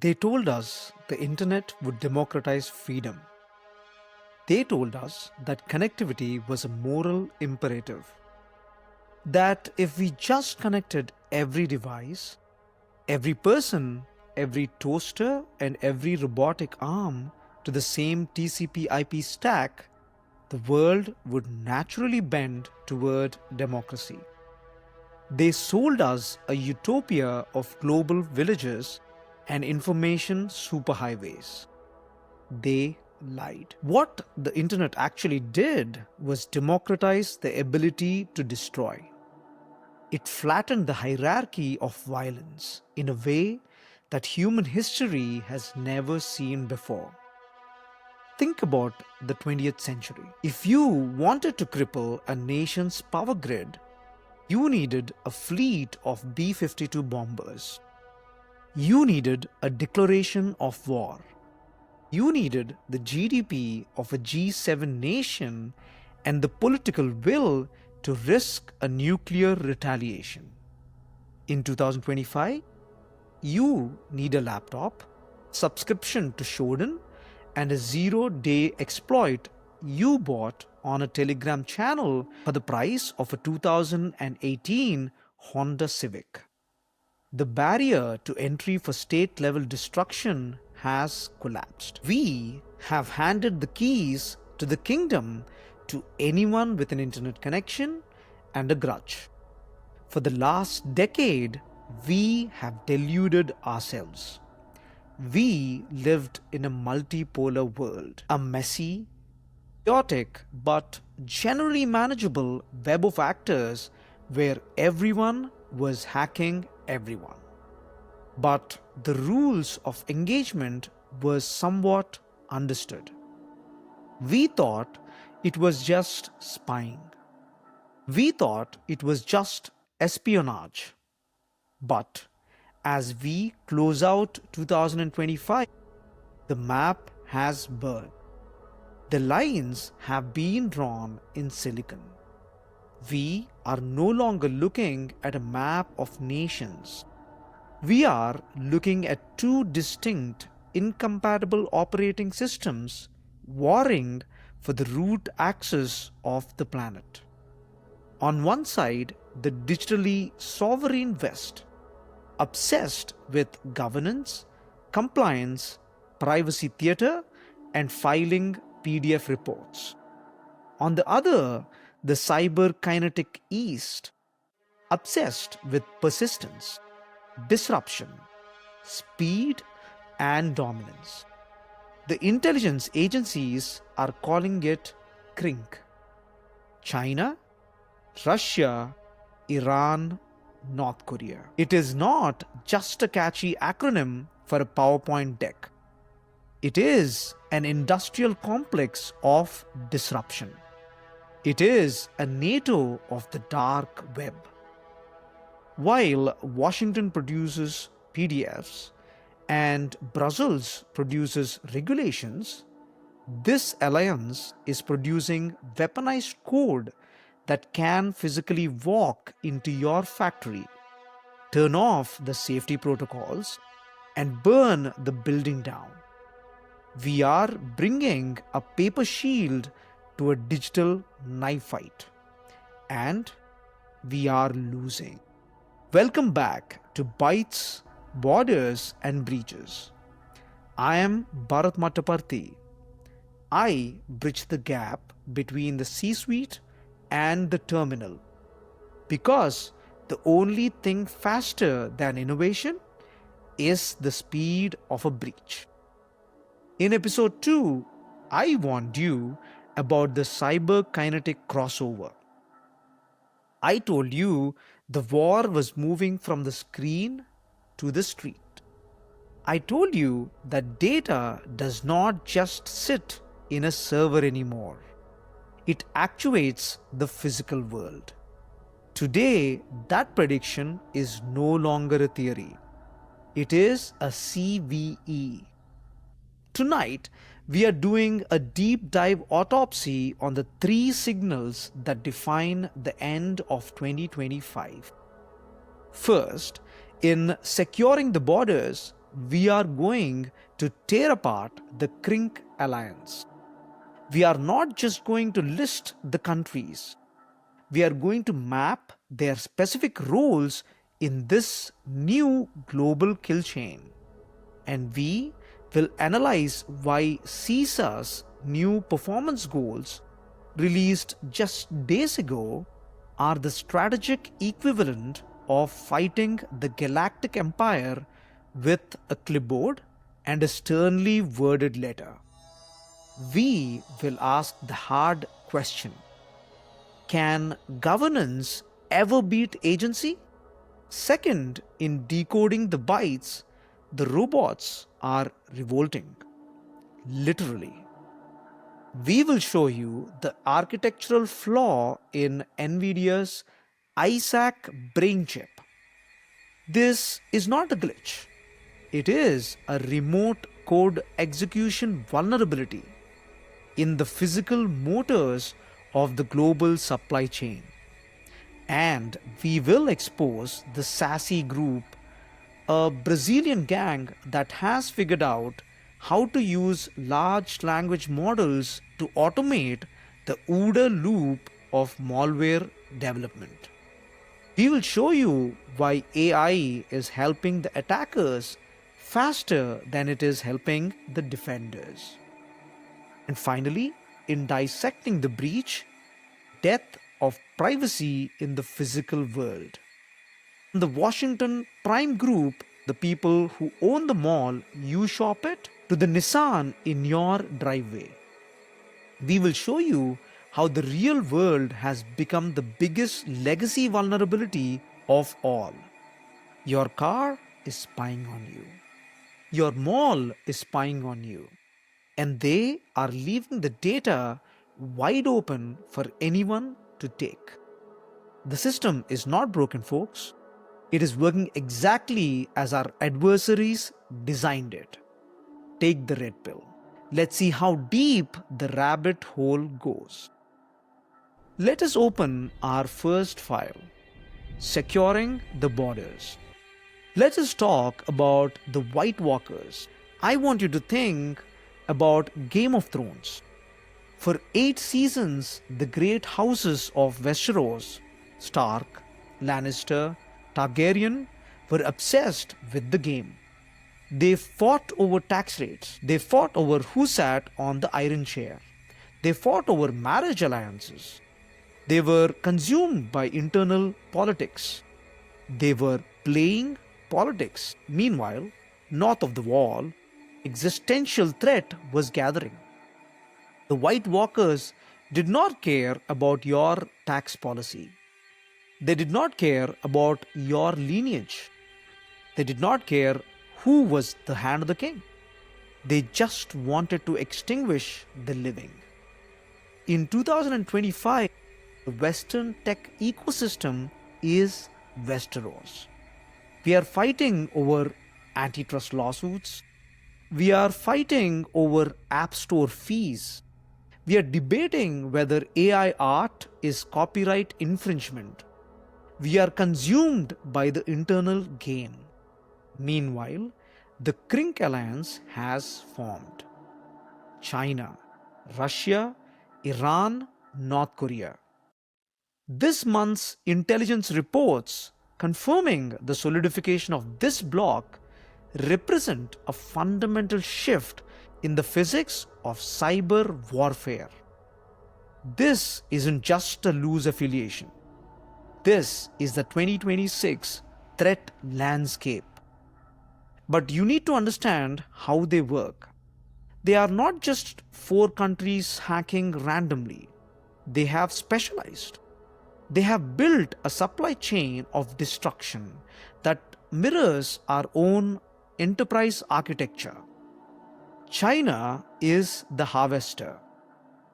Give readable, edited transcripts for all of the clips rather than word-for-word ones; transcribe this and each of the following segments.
They told us the internet would democratize freedom. They told us that connectivity was a moral imperative. That if we just connected every device, every person, every toaster, and every robotic arm to the same TCP/IP stack, the world would naturally bend toward democracy. They sold us a utopia of global villages and information superhighways. They lied. What the internet actually did was democratize the ability to destroy. It flattened the hierarchy of violence in a way that human history has never seen before. Think about the 20th century. If you wanted to cripple a nation's power grid, you needed a fleet of B-52 bombers. You needed a declaration of war. You needed the GDP of a G7 nation and the political will to risk a nuclear retaliation. In 2025, you need a laptop, subscription to Shodan, and a zero-day exploit you bought on a Telegram channel for the price of a 2018 Honda Civic. The barrier to entry for state-level destruction has collapsed. We have handed the keys to the kingdom to anyone with an internet connection and a grudge. For the last decade, we have deluded ourselves. We lived in a multipolar world, a messy, chaotic, but generally manageable web of actors where everyone was hacking everyone. But the rules of engagement were somewhat understood. We thought it was just spying. We thought it was just espionage. But as we close out 2025, the map has burned. The lines have been drawn in silicon. We are no longer looking at a map of nations. We are looking at two distinct, incompatible operating systems warring for the root axis of the planet. On one side, the digitally sovereign West, obsessed with governance, compliance, privacy theater, and filing PDF reports. On the other, the cyber-kinetic East, obsessed with persistence, disruption, speed, and dominance. The intelligence agencies are calling it CRINK. China, Russia, Iran, North Korea. It is not just a catchy acronym for a PowerPoint deck. It is an industrial complex of disruption. It is a NATO of the dark web. While Washington produces PDFs and Brussels produces regulations, this alliance is producing weaponized code that can physically walk into your factory, turn off the safety protocols, and burn the building down. We are bringing a paper shield to a digital knife fight, and we are losing. Welcome back to Bytes, Borders and Breaches. I am Bharat Mattaparti. I bridge the gap between the C-suite and the terminal, because the only thing faster than innovation is the speed of a breach. In episode 2, I warned you about the cyber-kinetic crossover. I told you the war was moving from the screen to the street. I told you that data does not just sit in a server anymore. It actuates the physical world. Today, that prediction is no longer a theory. It is a CVE. Tonight, we are doing a deep dive autopsy on the 3 signals that define the end of 2025. First, in securing the borders, we are going to tear apart the CRINK alliance. We are not just going to list the countries, we are going to map their specific roles in this new global kill chain. And we will analyze why CISA's new performance goals, released just days ago, are the strategic equivalent of fighting the galactic empire with a clipboard and a sternly worded letter. We will ask the hard question: can governance ever beat agency? Second, in decoding the bytes, the robots are revolting. Literally. We will show you the architectural flaw in NVIDIA's Isaac brain chip. This is not a glitch. It is a remote code execution vulnerability in the physical motors of the global supply chain. And we will expose the Saci group, a Brazilian gang that has figured out how to use large language models to automate the OODA loop of malware development. We will show you why AI is helping the attackers faster than it is helping the defenders. And finally, in dissecting the breach, death of privacy in the physical world. In the Washington Prime Group, the people who own the mall you shop at, to the Nissan in your driveway. We will show you how the real world has become the biggest legacy vulnerability of all. Your car is spying on you. Your mall is spying on you. And they are leaving the data wide open for anyone to take. The system is not broken, folks. It is working exactly as our adversaries designed it. Take the red pill. Let's see how deep the rabbit hole goes. Let us open our first file, Securing the Borders. Let us talk about the White Walkers. I want you to think about Game of Thrones. For 8 seasons, the great houses of Westeros, Stark, Lannister, Targaryen, were obsessed with the game. They fought over tax rates. They fought over who sat on the iron chair. They fought over marriage alliances. They were consumed by internal politics. They were playing politics. Meanwhile, north of the wall, existential threat was gathering. The White Walkers did not care about your tax policy. They did not care about your lineage. They did not care who was the hand of the king. They just wanted to extinguish the living. In 2025, the Western tech ecosystem is Westeros. We are fighting over antitrust lawsuits. We are fighting over App Store fees. We are debating whether AI art is copyright infringement. We are consumed by the internal gain. Meanwhile, the CRINK alliance has formed. China, Russia, Iran, North Korea. This month's intelligence reports confirming the solidification of this bloc represent a fundamental shift in the physics of cyber warfare. This isn't just a loose affiliation. This is the 2026 threat landscape. But you need to understand how they work. They are not just 4 countries hacking randomly. They have specialized. They have built a supply chain of destruction that mirrors our own enterprise architecture. China is the harvester.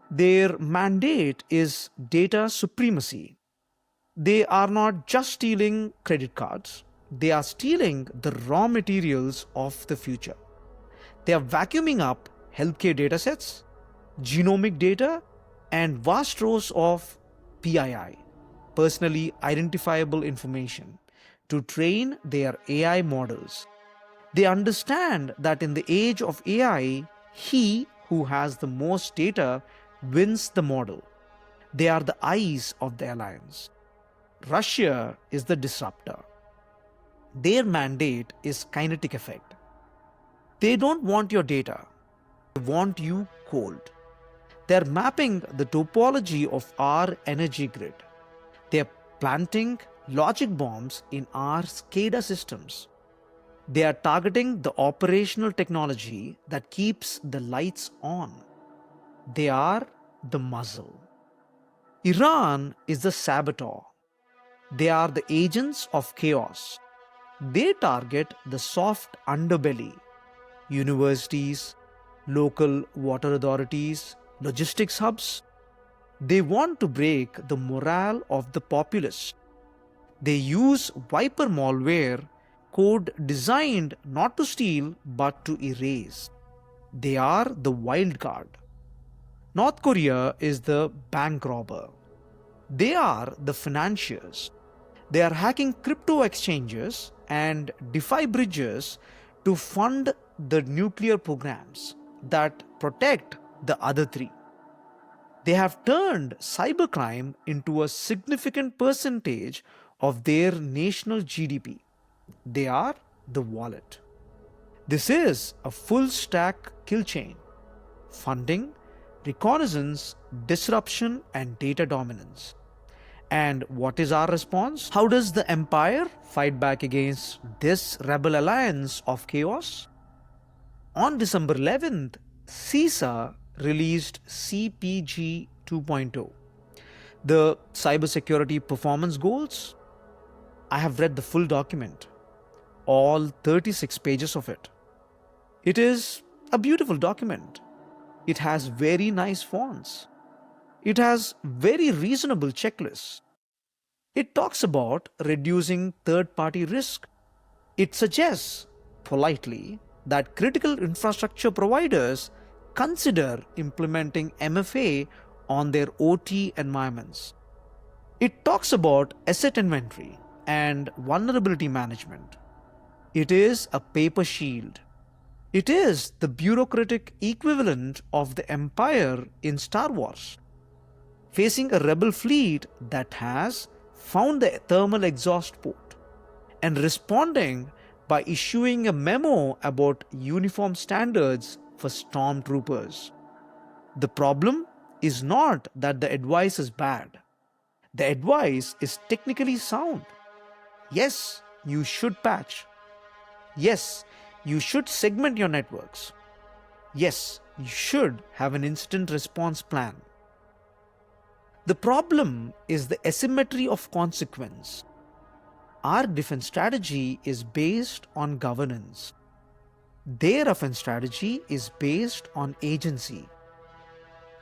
Their mandate is data supremacy. They are not just stealing credit cards. They are stealing the raw materials of the future. They are vacuuming up healthcare datasets, genomic data, and vast rows of PII, personally identifiable information, to train their AI models. They understand that in the age of AI, he who has the most data wins the model. They are the eyes of the alliance. Russia is the disruptor. Their mandate is kinetic effect. They don't want your data. They want you cold. They are mapping the topology of our energy grid. They are planting logic bombs in our SCADA systems. They are targeting the operational technology that keeps the lights on. They are the muzzle. Iran is the saboteur. They are the agents of chaos. They target the soft underbelly, universities, local water authorities, logistics hubs. They want to break the morale of the populace. They use Viper malware code designed not to steal but to erase. They are the wild card. North Korea is the bank robber. They are the financiers. They are hacking crypto exchanges and DeFi bridges to fund the nuclear programs that protect the other three. They have turned cybercrime into a significant percentage of their national GDP. They are the wallet. This is a full stack kill chain: funding, reconnaissance, disruption, and data dominance. And what is our response? How does the empire fight back against this rebel alliance of chaos? On December 11th, CISA released CPG 2.0, the cybersecurity performance goals. I have read the full document, all 36 pages of it. It is a beautiful document. It has very nice fonts. It has very reasonable checklists. It talks about reducing third-party risk. It suggests, politely, that critical infrastructure providers consider implementing MFA on their OT environments. It talks about asset inventory and vulnerability management. It is a paper shield. It is the bureaucratic equivalent of the Empire in Star Wars, facing a rebel fleet that has found the thermal exhaust port and responding by issuing a memo about uniform standards for stormtroopers. The problem is not that the advice is bad. The advice is technically sound. Yes, you should patch. Yes, you should segment your networks. Yes, you should have an incident response plan. The problem is the asymmetry of consequence. Our defense strategy is based on governance. Their offense strategy is based on agency.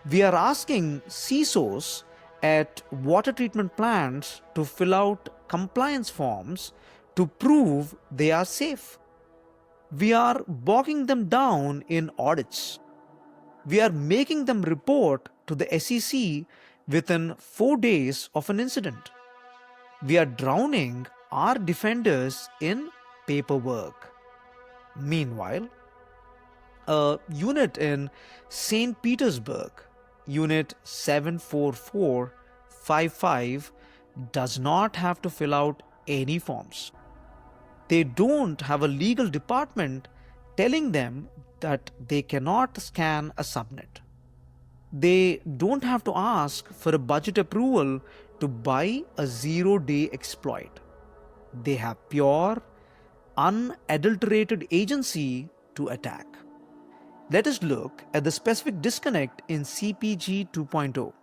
We are asking CISOs at water treatment plants to fill out compliance forms to prove they are safe. We are bogging them down in audits. We are making them report to the SEC within 4 days of an incident. We are drowning our defenders in paperwork. Meanwhile, a unit in St. Petersburg, Unit 74455, does not have to fill out any forms. They don't have a legal department telling them that they cannot scan a subnet. They don't have to ask for a budget approval to buy a zero-day exploit. They have pure, unadulterated agency to attack. Let us look at the specific disconnect in CPG 2.0.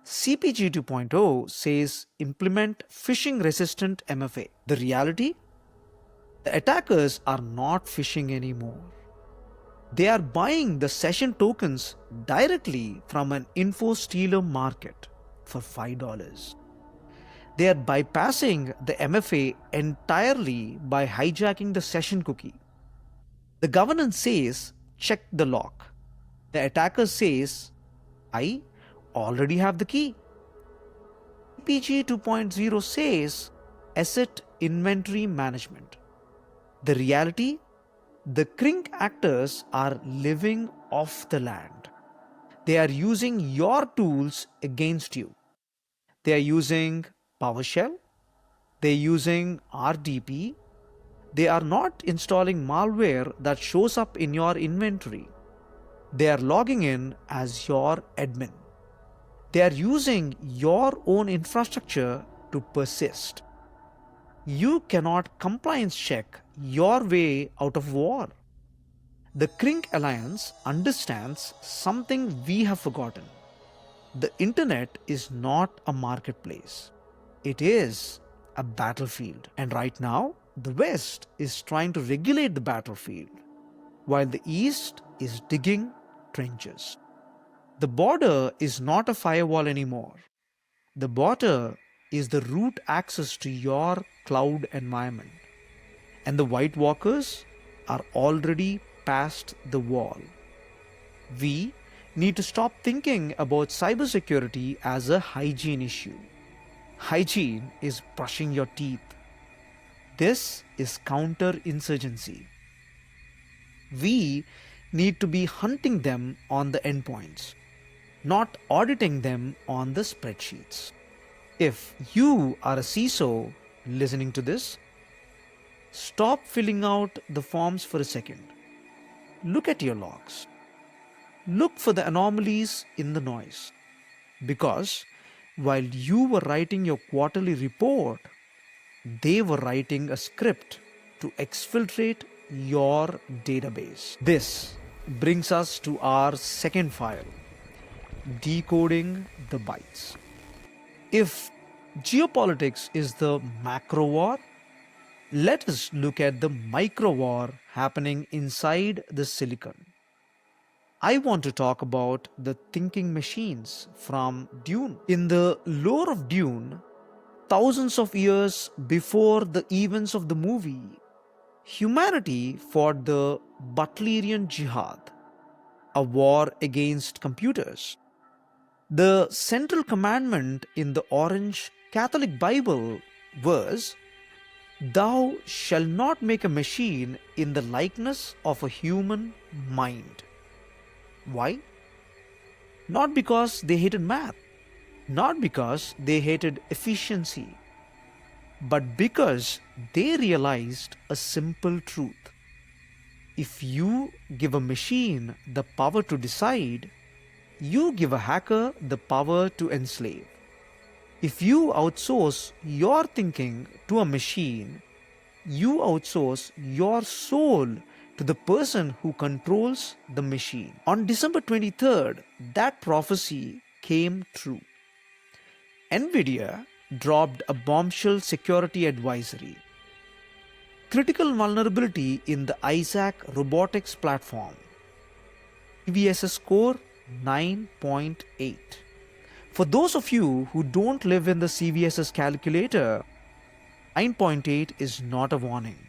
CPG 2.0 says implement phishing-resistant MFA. The reality? The attackers are not phishing anymore. They are buying the session tokens directly from an info stealer market for $5. They are bypassing the MFA entirely by hijacking the session cookie. The governance says, check the lock. The attacker says, I already have the key. CPG 2.0 says, asset inventory management. The reality, The CRINK actors are living off the land. They are using your tools against you. They are using PowerShell. They are using RDP. They are not installing malware that shows up in your inventory. They are logging in as your admin. They are using your own infrastructure to persist. You cannot compliance check your way out of war. The CRINK Alliance understands something we have forgotten. The internet is not a marketplace. It is a battlefield. And right now, the West is trying to regulate the battlefield, while the East is digging trenches. The border is not a firewall anymore. The border is the root access to your cloud environment. And the White Walkers are already past the wall. We need to stop thinking about cybersecurity as a hygiene issue. Hygiene is brushing your teeth. This is counterinsurgency. We need to be hunting them on the endpoints, not auditing them on the spreadsheets. If you are a CISO listening to this, stop filling out the forms for a second. Look at your logs. Look for the anomalies in the noise. Because while you were writing your quarterly report, they were writing a script to exfiltrate your database. This brings us to our second file, Decoding the Bytes. If geopolitics is the macro war, let us look at the micro war happening inside the silicon. I want to talk about the thinking machines from Dune. In the lore of Dune, thousands of years before the events of the movie, humanity fought the Butlerian Jihad, a war against computers. The central commandment in the Orange Catholic Bible was, "Thou shalt not make a machine in the likeness of a human mind." Why? Not because they hated math, not because they hated efficiency, but because they realized a simple truth. If you give a machine the power to decide, you give a hacker the power to enslave. If you outsource your thinking to a machine, you outsource your soul to the person who controls the machine. On December 23rd, that prophecy came true. NVIDIA dropped a bombshell security advisory. Critical vulnerability in the Isaac Robotics platform. CVSS score 9.8. For those of you who don't live in the CVSS calculator, 9.8 is not a warning.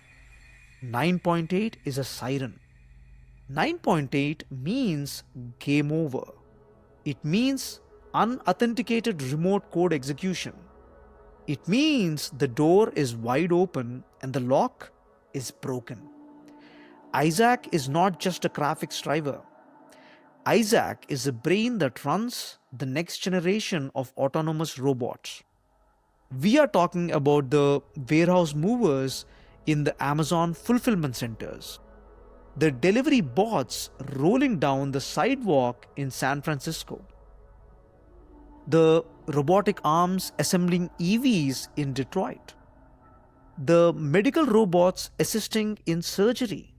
9.8 is a siren. 9.8 means game over. It means unauthenticated remote code execution. It means the door is wide open and the lock is broken. Isaac is not just a graphics driver. Isaac is a brain that runs the next generation of autonomous robots. We are talking about the warehouse movers in the Amazon fulfillment centers, the delivery bots rolling down the sidewalk in San Francisco, the robotic arms assembling EVs in Detroit, the medical robots assisting in surgery.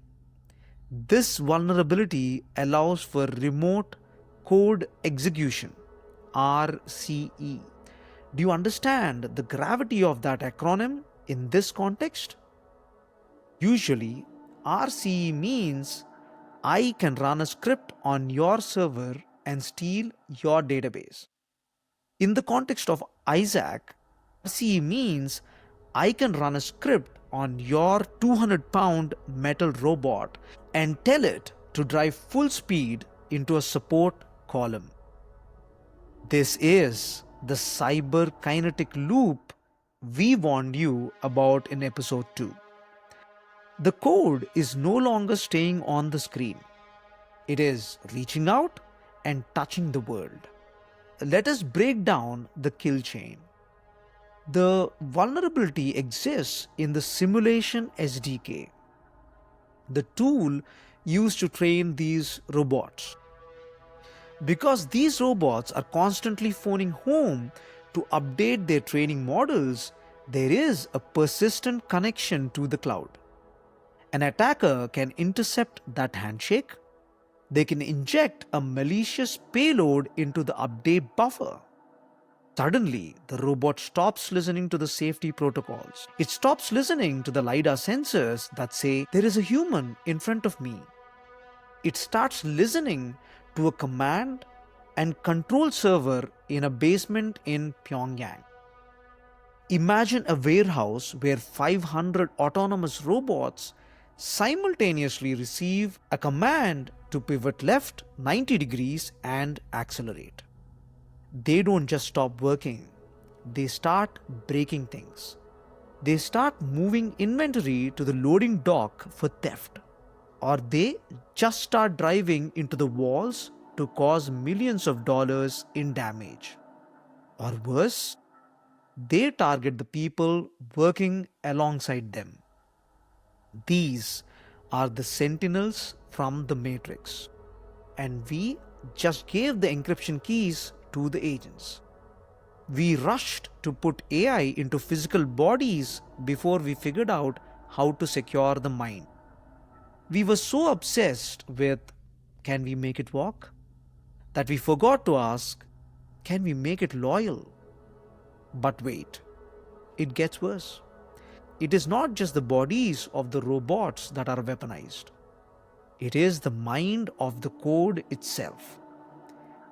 This vulnerability allows for remote code execution, RCE. Do you understand the gravity of that acronym in this context? Usually, RCE means I can run a script on your server and steal your database. In the context of Isaac, RCE means I can run a script on your 200-pound metal robot and tell it to drive full speed into a support column. This is the cyber kinetic loop we warned you about in episode 2. The code is no longer staying on the screen. It is reaching out and touching the world. Let us break down the kill chain. The vulnerability exists in the simulation SDK, the tool used to train these robots. Because these robots are constantly phoning home to update their training models, there is a persistent connection to the cloud. An attacker can intercept that handshake. They can inject a malicious payload into the update buffer. Suddenly, the robot stops listening to the safety protocols. It stops listening to the LiDAR sensors that say, there is a human in front of me. It starts listening to a command and control server in a basement in Pyongyang. Imagine a warehouse where 500 autonomous robots simultaneously receive a command to pivot left 90 degrees and accelerate. They don't just stop working, they start breaking things. They start moving inventory to the loading dock for theft. Or they just start driving into the walls to cause millions of dollars in damage. Or worse, they target the people working alongside them. These are the sentinels from the Matrix. And we just gave the encryption keys to the agents. We rushed to put AI into physical bodies before we figured out how to secure the mind. We were so obsessed with, can we make it walk? That we forgot to ask, can we make it loyal? But wait, it gets worse. It is not just the bodies of the robots that are weaponized. It is the mind of the code itself.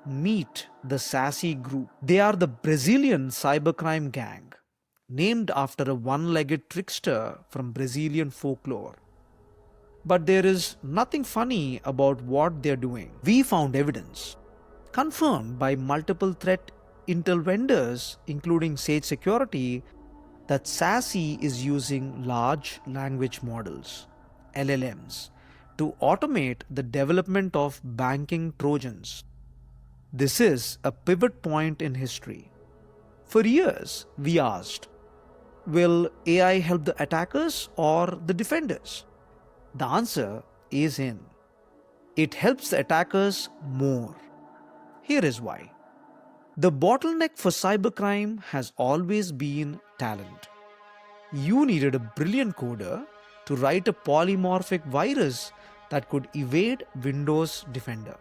Meet the Saci group. They are the Brazilian cybercrime gang, named after a one-legged trickster from Brazilian folklore. But there is nothing funny about what they're doing. We found evidence, confirmed by multiple threat intel vendors, including Sage Security, that Saci is using large language models, LLMs, to automate the development of banking Trojans. This is a pivot point in history. For years, we asked, will AI help the attackers or the defenders? The answer is in. It helps the attackers more. Here is why. The bottleneck for cybercrime has always been talent. You needed a brilliant coder to write a polymorphic virus that could evade Windows Defender.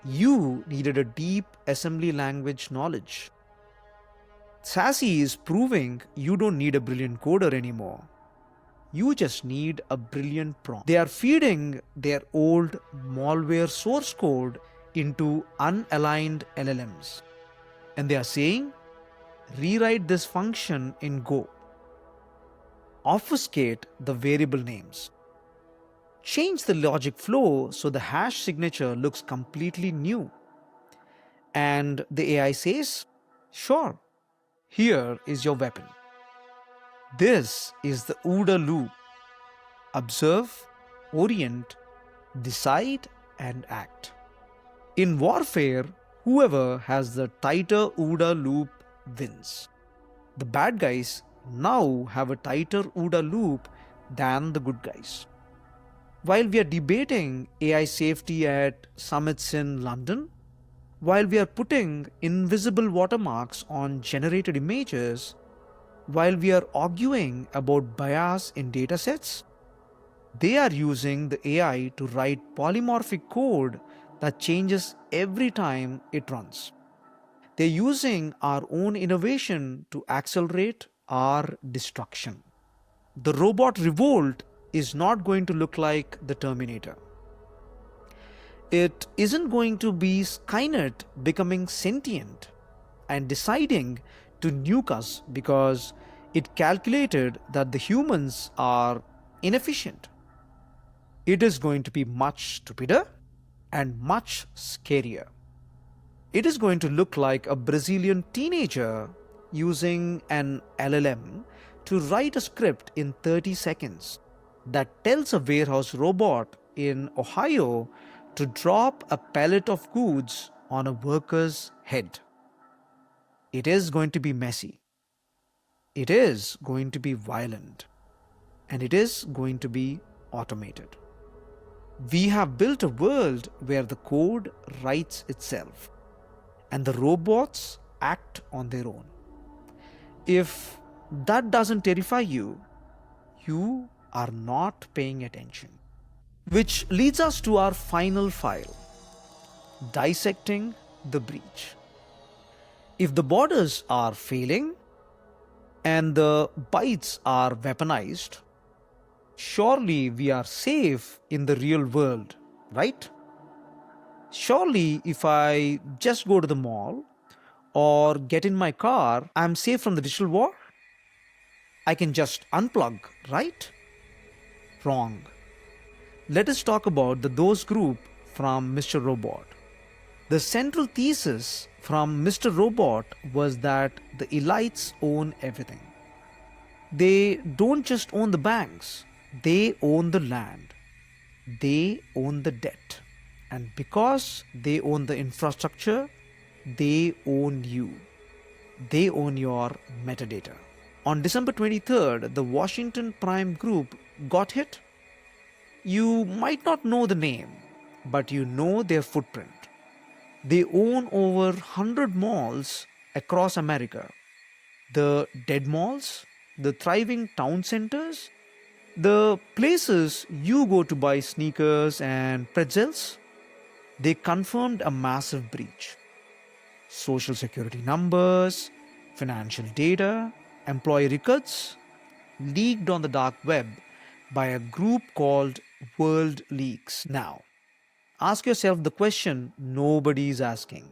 You needed a deep assembly language knowledge. Saci is proving you don't need a brilliant coder anymore. You just need a brilliant prompt. They are feeding their old malware source code into unaligned LLMs. And they are saying, rewrite this function in Go. Obfuscate the variable names. Change the logic flow so the hash signature looks completely new. And the AI says, sure, here is your weapon. This is the OODA loop. Observe, orient, decide, and act. In warfare, whoever has the tighter OODA loop wins. The bad guys now have a tighter OODA loop than the good guys. While we are debating AI safety at summits in London, while we are putting invisible watermarks on generated images, while we are arguing about bias in datasets, they are using the AI to write polymorphic code that changes every time it runs. They're using our own innovation to accelerate our destruction. The robot Revolt is not going to look like the Terminator. It isn't going to be Skynet becoming sentient and deciding to nuke us because it calculated that the humans are inefficient. It is going to be much stupider and much scarier. It is going to look like a Brazilian teenager using an LLM to write a script in 30 seconds. that tells a warehouse robot in Ohio to drop a pallet of goods on a worker's head. It is going to be messy. It is going to be violent. And it is going to be automated. We have built a world where the code writes itself and the robots act on their own. If that doesn't terrify you, you are not paying attention. Which leads us to our final file, dissecting the breach. If the borders are failing and the bytes are weaponized, surely we are safe in the real world, right? Surely if I just go to the mall or get in my car, I'm safe from the digital war? I can just unplug, right? Wrong. Let us talk about the those group from Mr. Robot. The central thesis from Mr. Robot was that the elites own everything. They don't just own the banks, they own the land, they own the debt. And because they own the infrastructure, they own you. They own your metadata. On December 23rd, the Washington Prime Group got hit. You might not know the name, but you know their footprint. They own over 100 malls across America. The dead malls, the thriving town centers, the places you go to buy sneakers and pretzels. They confirmed a massive breach. Social security numbers, financial data, employee records leaked on the dark web by a group called World Leaks. Now, ask yourself the question nobody is asking.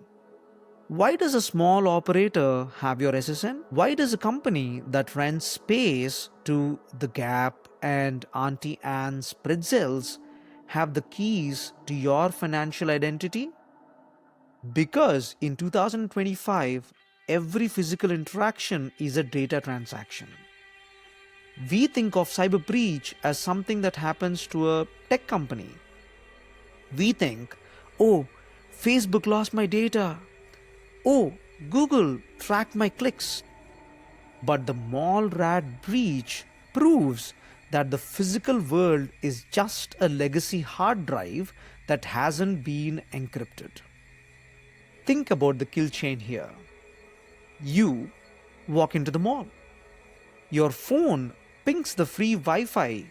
Why does a small operator have your SSN? Why does a company that rents space to The Gap and Auntie Anne's pretzels have the keys to your financial identity? Because in 2025, every physical interaction is a data transaction. We think of cyber breach as something that happens to a tech company. We think, oh, Facebook lost my data. Oh, Google tracked my clicks. But the mall rat breach proves that the physical world is just a legacy hard drive that hasn't been encrypted. Think about the kill chain here. You walk into the mall. Your phone pings the free Wi-Fi,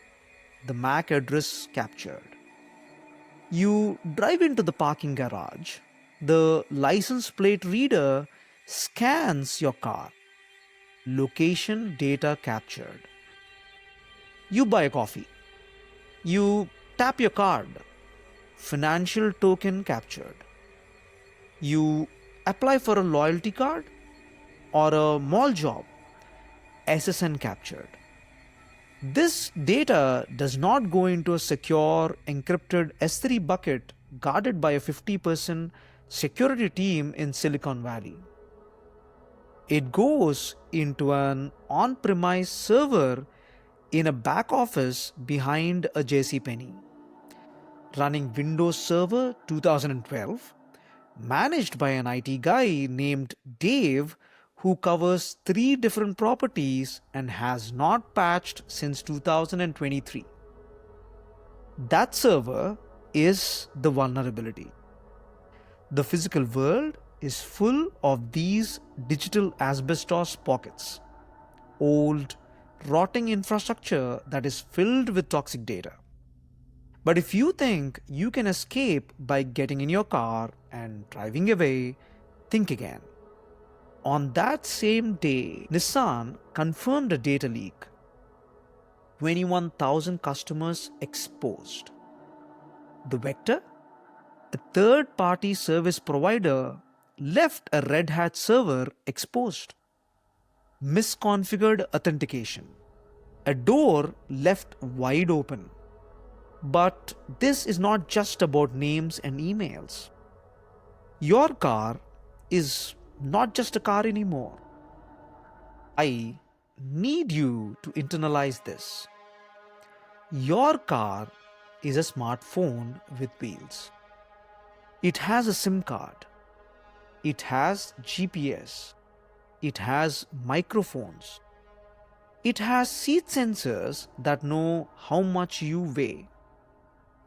the MAC address captured. You drive into the parking garage. The license plate reader scans your car. Location data captured. You buy a coffee. You tap your card. Financial token captured. You apply for a loyalty card or a mall job. SSN captured. This data does not go into a secure encrypted S3 bucket guarded by a 50% security team in Silicon Valley. It goes into an on-premise server in a back office behind a JCPenney, running Windows Server 2012, managed by an IT guy named Dave who covers 3 different properties and has not patched since 2023. That server is the vulnerability. The physical world is full of these digital asbestos pockets, old, rotting infrastructure that is filled with toxic data. But if you think you can escape by getting in your car and driving away, think again. On that same day, Nissan confirmed a data leak. 21,000 customers exposed. The vector? A third-party service provider left a Red Hat server exposed. Misconfigured authentication. A door left wide open. But this is not just about names and emails. Your car is not just a car anymore. I need you to internalize this. Your car is a smartphone with wheels. It has a SIM card. It has GPS. It has microphones. It has seat sensors that know how much you weigh.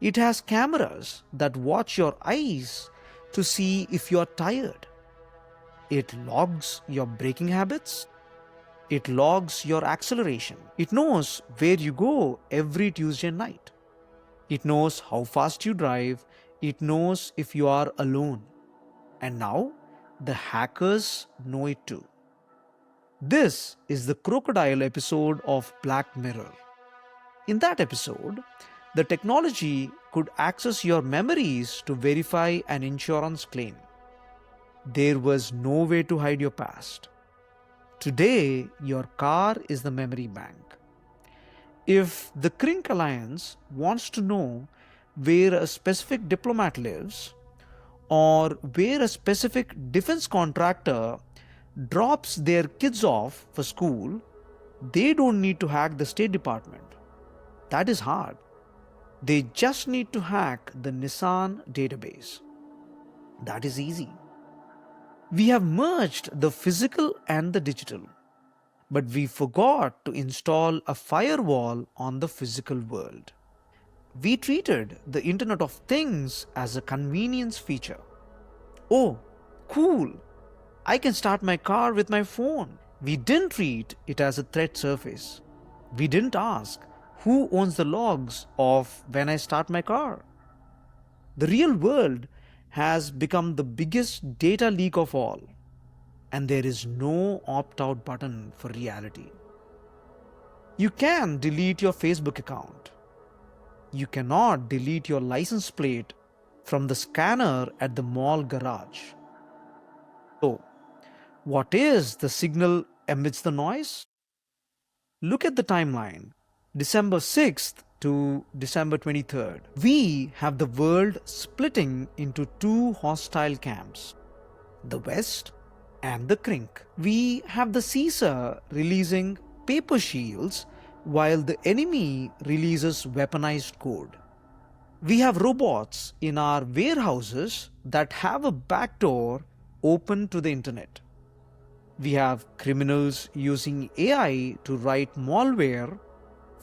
It has cameras that watch your eyes to see if you are tired. It logs your braking habits. It logs your acceleration. It knows where you go every Tuesday night. It knows how fast you drive. It knows if you are alone. And now, the hackers know it too. This is the crocodile episode of Black Mirror. In that episode, the technology could access your memories to verify an insurance claim. There was no way to hide your past. Today, your car is the memory bank. If the CRINK Alliance wants to know where a specific diplomat lives, or where a specific defense contractor drops their kids off for school, they don't need to hack the State Department. That is hard. They just need to hack the Nissan database. That is easy. We have merged the physical and the digital, but we forgot to install a firewall on the physical world. We treated the Internet of Things as a convenience feature. Oh, cool! I can start my car with my phone. We didn't treat it as a threat surface. We didn't ask who owns the logs of when I start my car. The real world has become the biggest data leak of all, and there is no opt-out button for reality. You can delete your Facebook account. You cannot delete your license plate from the scanner at the mall garage. So, what is the signal amidst the noise? Look at the timeline. December 6th to December 23rd. We have the world splitting into two hostile camps, the West and the CRINK. We have the CISA releasing paper shields while the enemy releases weaponized code. We have robots in our warehouses that have a backdoor open to the internet. We have criminals using AI to write malware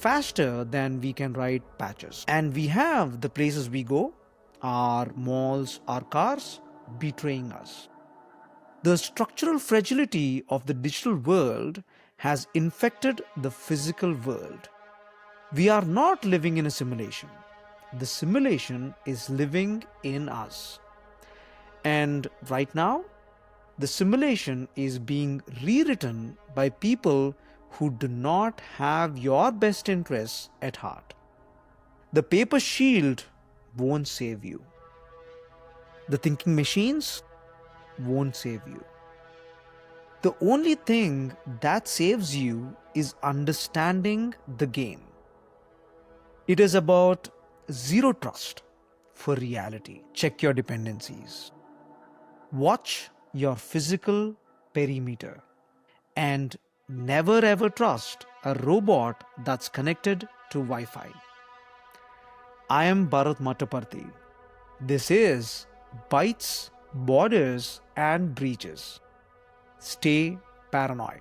faster than we can write patches. And we have the places we go, our malls, our cars, betraying us. The structural fragility of the digital world has infected the physical world. We are not living in a simulation. The simulation is living in us. And right now, the simulation is being rewritten by people who do not have your best interests at heart. The paper shield won't save you. The thinking machines won't save you. The only thing that saves you is understanding the game. It is about zero trust for reality. Check your dependencies. Watch your physical perimeter. And never ever trust a robot that's connected to Wi-Fi. I am Bharat Mattaparti. This is Bytes, Borders and Breaches. Stay paranoid.